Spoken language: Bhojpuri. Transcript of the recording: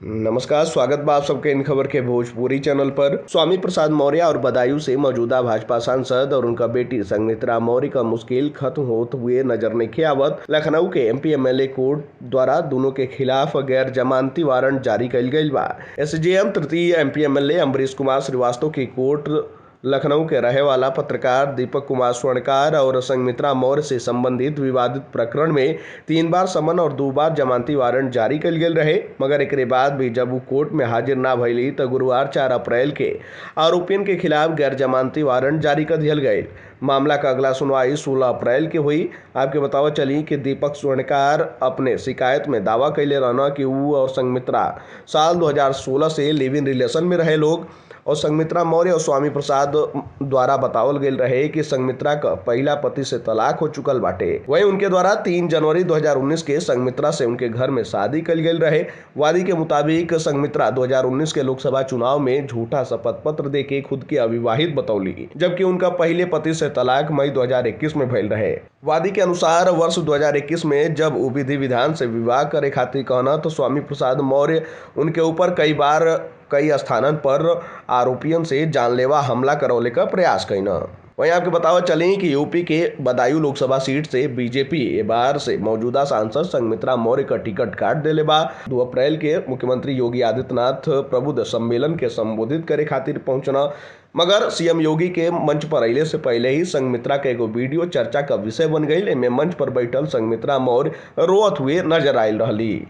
नमस्कार, स्वागत बा आप सबके इन खबर के भोजपुरी चैनल पर। स्वामी प्रसाद मौर्य और बदायूं से मौजूदा भाजपा सांसद और उनका बेटी संघमित्रा मौर्य का मुश्किल खत्म होते हुए नजर नहीं आवत। लखनऊ के एमपी एमएलए कोर्ट द्वारा दोनों के खिलाफ गैर जमानती वारंट जारी कइल गइल बा। एसजेएम तृतीय एमपी एमएलए अम्बरीश कुमार श्रीवास्तव की कोर्ट लखनऊ के रहे वाला पत्रकार दीपक कुमार स्वर्णकार और संघमित्रा मौर्य से संबंधित विवादित प्रकरण में 3 बार समन और 2 बार जमानती वारंट जारी कल गेल रहे, मगर एक बाद भी जब वो कोर्ट में हाजिर ना भइली तो गुरुवार 4 अप्रैल के आरोपियों के खिलाफ गैर जमानती वारंट जारी कर दिया गए। मामला का अगला सुनवाई 16 अप्रैल के हुई। आपके बतावा चली कि दीपक स्वर्णकार अपने शिकायत में दावा कैले रहना कि वो और संघमित्रा साल 2016 से लिव इन रिलेशन में रहे लोग और संघमित्रा मौर्य और स्वामी प्रसाद द्वारा बतावल गेल रहे कि संघमित्रा का पहला पति से तलाक हो चुकल बाटे। वहीं उनके द्वारा 3 जनवरी 2019 के संघमित्रा से उनके घर में शादी कल गेल रहे। वादी के मुताबिक संघमित्रा 2019 के लोकसभा चुनाव में झूठा शपथ पत्र देके खुद की अविवाहित बतौली, जबकि उनका पहले पति से तलाक मई 2021 में भइल रहे। वादी के अनुसार वर्ष 2021 में जब वो विधि विधान से विवाह करे खातिर कहना तो स्वामी प्रसाद मौर्य उनके ऊपर कई स्थानन पर आरोपियों से जानलेवा हमला करौले का प्रयास कईना। वहीं आपको बतावा चलें कि यूपी के बदायूं लोकसभा सीट से बीजेपी बार से मौजूदा सांसद संघमित्रा मौर्य का टिकट काट देले बा। 2 अप्रैल के मुख्यमंत्री योगी आदित्यनाथ प्रबुद्ध सम्मेलन के संबोधित करे खातिर पहुंचना, मगर सीएम योगी के मंच पर अइले से पहले ही संघमित्रा के एगो वीडियो चर्चा का विषय बन गई। इनमें मंच पर बैठल संघमित्रा मौर्य रोअत हुए नजर आयल रहली।